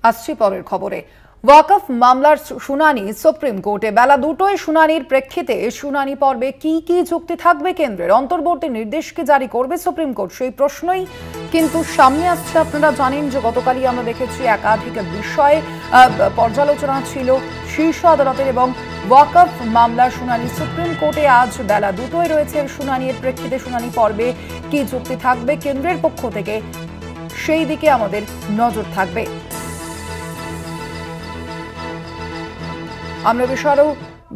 আসছি পরের খবরে। ওয়াকফ মামলার শুনানি সুপ্রিম কোর্টে। বেলা 2টোয় শুনানির প্রেক্ষিতে শুনানি পর্বে কি কি যুক্তি থাকবে কেন্দ্রের? অন্তর্বর্তী নির্দেশকে জারি করবে সুপ্রিম কোর্ট, সেই প্রশ্নই কিন্তু সামনে আসছে। আপনারা জানেন যে গতকালই আমরা দেখেছি একাধিক বিষয়ে পর্যালোচনা ছিল শীর্ষ আদালতের, এবং ওয়াকফ মামলার শুনানি সুপ্রিম কোর্টে আজ বেলা 2টোয় রয়েছে। শুনানির প্রেক্ষিতে শুনানি পর্বে কি যুক্তি থাকবে কেন্দ্রের পক্ষ থেকে, সেই দিকে আমাদের নজর থাকবে। আমরা বিষয়েও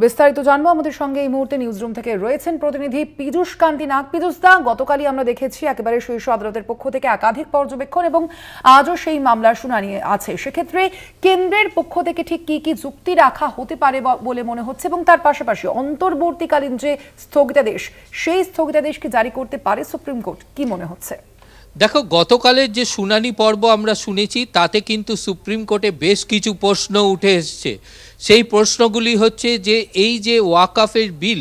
বিস্তারিত জানবো। আমাদের সঙ্গে এই মুহূর্তে নিউজরুম থেকে রয়েছেন প্রতিনিধি পীযূষ কান্তি নাগ। পীযূষ দা, গতকালই আমরা দেখেছি একেবারে শীর্ষ আদালতের পক্ষ থেকে একাধিক পর্যবেক্ষণ, এবং আজও সেই মামলার শুনানি আছে। সেক্ষেত্রে কেন্দ্রের পক্ষ থেকে ঠিক কি কি যুক্তি রাখা হতে পারে বলে মনে হচ্ছে, এবং তার পাশাপাশি অন্তর্বর্তীকালীন যে স্থগিতাদেশ, সেই স্থগিতাদেশকে জারি করতে পারে সুপ্রিম কোর্ট, কি মনে হচ্ছে? দেখো, গতকালের যে শুনানি পর্ব আমরা শুনেছি তাতে কিন্তু সুপ্রিম কোর্টে বেশ কিছু প্রশ্ন উঠে এসছে। সেই প্রশ্নগুলি হচ্ছে যে এই যে ওয়াকফের বিল,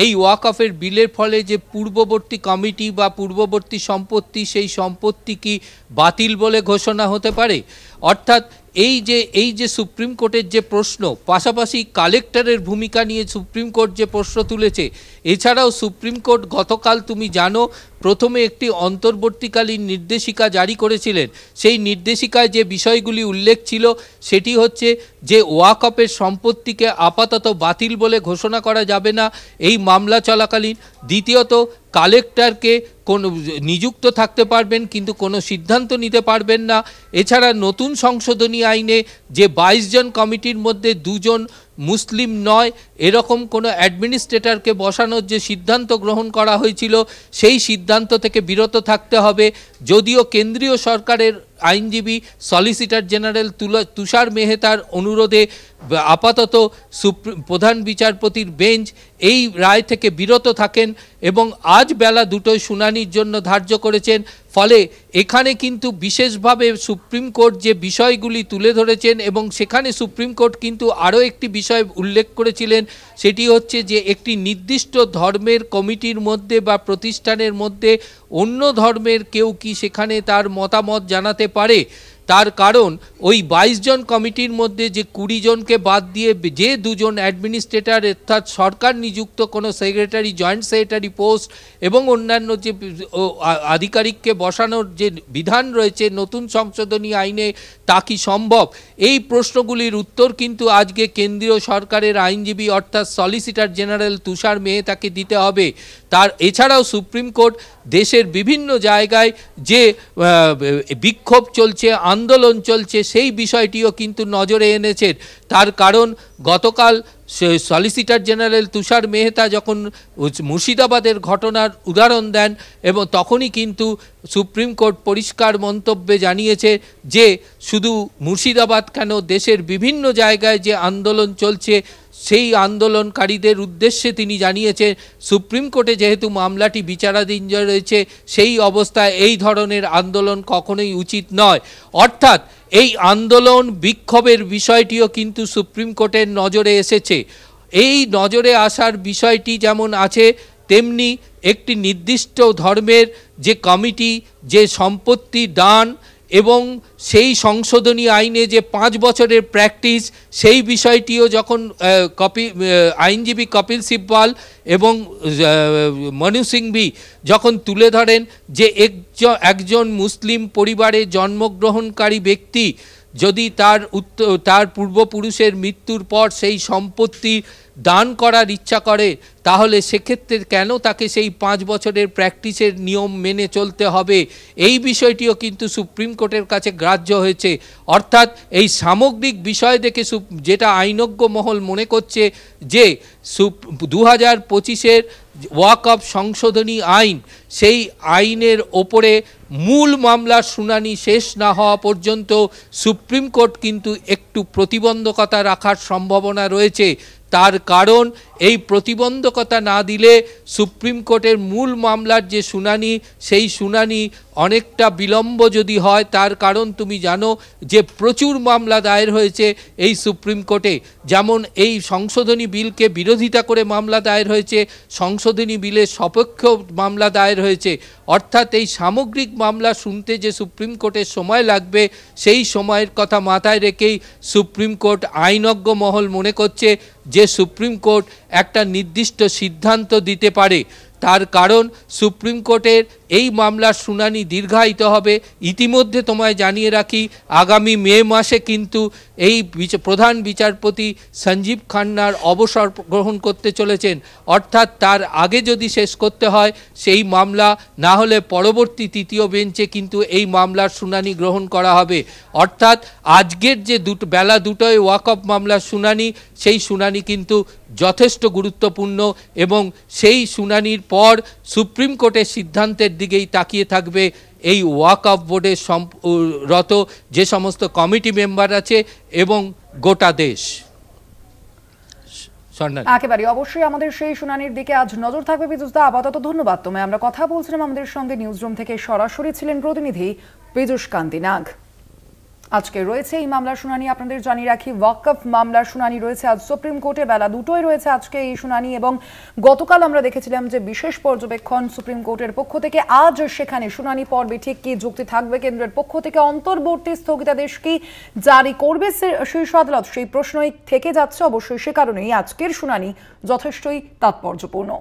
এই ওয়াকফের বিলের ফলে যে পূর্ববর্তী কমিটি বা পূর্ববর্তী সম্পত্তি, সেই সম্পত্তি কি বাতিল বলে ঘোষণা হতে পারে? অর্থাৎ এই যে সুপ্রিম কোর্টের যে প্রশ্ন, পাশাপাশি কালেক্টরের ভূমিকা নিয়ে সুপ্রিম কোর্ট যে প্রশ্ন তুলেছে। এছাড়াও সুপ্রিম কোর্ট গতকাল, তুমি জানো, প্রথমে একটি অন্তর্বর্তীকালীন নির্দেশিকা জারি করেছিলেন। সেই নির্দেশিকায় যে বিষয়গুলি উল্লেখ ছিল সেটি হচ্ছে যে ওয়াকফের সম্পত্তিকে আপাতত বাতিল বলে ঘোষণা করা যাবে না এই মামলা চলাকালীন। দ্বিতীয়ত, কালেক্টরকে কোনো নিযুক্ত থাকতে পারবেন কিন্তু কোনো সিদ্ধান্ত নিতে পারবেন না। এছাড়া নতুন সংশোধনী আইনে যে 22 জন কমিটির মধ্যে 2 জন মুসলিম নয় এরকম কোনো অ্যাডমিনিস্ট্রেটরকে বসানোর যে সিদ্ধান্ত গ্রহণ করা হয়েছিল, সেই সিদ্ধান্ত থেকে বিরত থাকতে হবে। যদিও কেন্দ্রীয় সরকারের আইনজীবী সলিসিটর জেনারেল তুষার মেহতার অনুরোধে আপাতত প্রধান বিচারপতির বেঞ্চ এই রায় থেকে বিরত থাকেন এবং আজ বেলা 2টোয় শুনানির জন্য ধার্য করেছেন। ফলে এখানে কিন্তু বিশেষভাবে সুপ্রিম কোর্ট যে বিষয়গুলি তুলে ধরেছেন, এবং সেখানে সুপ্রিম কোর্ট কিন্তু আরও একটি বিষয় উল্লেখ করেছিলেন, সেটি হচ্ছে যে একটি নির্দিষ্ট ধর্মের কমিটির মধ্যে বা প্রতিষ্ঠানের মধ্যে অন্য ধর্মের কেউ কি সেখানে তার মতামত জানাতে পারে। তার কারণ ওই 22 জন কমিটির মধ্যে যে 20 জনকে বাদ দিয়ে যে 2 জন অ্যাডমিনিস্ট্রেটর অর্থাৎ সরকার নিযুক্ত কোনো সেক্রেটারি, জয়েন্ট সেক্রেটারি পোস্ট এবং অন্যান্য যে আধিকারিককে বসানোর যে বিধান রয়েছে নতুন সংশোধনী আইনে, তা কি সম্ভব? এই প্রশ্নগুলির উত্তর কিন্তু আজকে কেন্দ্রীয় সরকারের আইনজীবী অর্থাৎ সলিসিটর জেনারেল তুষার মেহতাকে দিতে হবে। এছাড়াও সুপ্রিম কোর্ট দেশের বিভিন্ন জায়গায় যে বিক্ষোভ চলছে, আন্দোলন চলছে, সেই বিষয়টিও কিন্তু নজরে এনেছেন। তার কারণ গতকাল সলিসিটর জেনারেল তুষার মেহতা যখন মুর্শিদাবাদের ঘটনার উদাহরণ দেন, এবং তখনই কিন্তু সুপ্রিম কোর্ট পরিষ্কার মন্তব্যে জানিয়েছে যে শুধু মুর্শিদাবাদ কেন, দেশের বিভিন্ন জায়গায় যে আন্দোলন চলছে সেই আন্দোলনকারীদের উদ্দেশ্যে তিনি জানিয়েছেন সুপ্রিম কোর্টে যেহেতু মামলাটি বিচারাধীন রয়েছে, সেই অবস্থায় এই ধরনের আন্দোলন কখনোই উচিত নয়। অর্থাৎ এই আন্দোলন বিক্ষোভের বিষয়টিও কিন্তু সুপ্রিম কোর্টের নজরে এসেছে। এই নজরে আসার বিষয়টি যেমন আছে, তেমনি একটি নির্দিষ্ট ধর্মের যে কমিটি যে সম্পত্তি দান এবং সেই সংশোধনী আইনে যে 5 বছরের প্র্যাকটিস, সেই বিষয়টিও যখন আইনজীবী কপিল সিব্বাল এবং মনু সিংভি যখন তুলে ধরেন যে একজন মুসলিম পরিবারে জন্মগ্রহণকারী ব্যক্তি যদি তার পূর্বপুরুষের মৃত্যুর পর সেই সম্পত্তি দান করার ইচ্ছা করে, তাহলে সেক্ষেত্রে কেন তাকে সেই 5 বছরের প্র্যাকটিসের নিয়ম মেনে চলতে হবে? এই বিষয়টিও কিন্তু সুপ্রিম কোর্টের কাছে গ্রাহ্য হয়েছে। অর্থাৎ এই সামগ্রিক বিষয় দেখে যেটা আইনজ্ঞ মহল মনে করছে যে 2025-এর ওয়াকফ সংশোধনী আইন, সেই আইনের ওপরে মূল মামলার শুনানি শেষ না হওয়া পর্যন্ত সুপ্রিম কোর্ট কিন্তু একটু প্রতিবন্ধকতা রাখার সম্ভাবনা রয়েছে। তার কারণ এই প্রতিবন্ধকতা না দিলে সুপ্রিম কোর্টের মূল মামলার যে শুনানি, সেই শুনানি অনেকটা বিলম্ব যদি হয়, তার কারণ তুমি জানো যে প্রচুর মামলা দায়ের হয়েছে এই সুপ্রিম কোর্টে। যেমন এই সংশোধনী বিলকে বিরোধিতা করে মামলা দায়ের হয়েছে, সংশোধনী বিলের সপক্ষেও মামলা দায়ের হয়েছে। অর্থাৎ এই সামগ্রিক মামলা শুনতে যে সুপ্রিম কোর্টের সময় লাগবে, সেই সময়ের কথা মাথায় রেখেই সুপ্রিম কোর্ট আইনজ্ঞ মহল মনে করছে যে সুপ্রিম কোর্ট একটা নির্দিষ্ট সিদ্ধান্ত দিতে পারে। তার কারণ সুপ্রিম কোর্টের এই মামলার শুনানি দীর্ঘায়িত হবে। ইতিমধ্যে তোমায় জানিয়ে রাখি, আগামী মে মাসে কিন্তু এই প্রধান বিচারপতি সঞ্জীব খান্নার অবসর গ্রহণ করতে চলেছেন। অর্থাৎ তার আগে যদি শেষ করতে হয় সেই মামলা, না হলে পরবর্তী তৃতীয় বেঞ্চে কিন্তু এই মামলার শুনানি গ্রহণ করা হবে। অর্থাৎ আজকের যে বেলা দুটোয় ওয়াকফ মামলার শুনানি, সেই শুনানি কিন্তু যথেষ্ট গুরুত্বপূর্ণ এবং সেই শুনানির পর সুপ্রিম কোর্টের সিদ্ধান্তের দিকেই তাকিয়ে থাকবে এই ওয়াকফ বোর্ডের রত যে সমস্ত কমিটি মেম্বার আছে এবং গোটা দেশ। একেবারে অবশ্যই আমাদের সেই শুনানির দিকে আজ নজর থাকবে। পীযুষদা, আপাতত ধন্যবাদ তোমায়। আমরা কথা বলছিলাম, আমাদের সঙ্গে নিউজরুম থেকে সরাসরি ছিলেন প্রতিনিধি পীযুষ কান্তি নাগ। আজকে রয়েছে এই মামলার শুনানি, আপনাদের জানিয়ে রাখি ওয়াকফ মামলার শুনানি রয়েছে আজ সুপ্রিম কোর্টে, বেলা দুটোয় রয়েছে আজকে এই শুনানি। এবং গতকাল আমরা দেখেছিলাম যে বিশেষ পর্যবেক্ষণ সুপ্রিম কোর্টের পক্ষ থেকে। আজ সেখানে শুনানি পর্বে ঠিক কি যুক্তি থাকবে কেন্দ্রের পক্ষ থেকে, অন্তর্বর্তী স্থগিতাদেশ কি জারি করবে শীর্ষ আদালত, সেই প্রশ্নই থেকে যাচ্ছে। অবশ্যই সে কারণেই আজকের শুনানি যথেষ্টই তাৎপর্যপূর্ণ।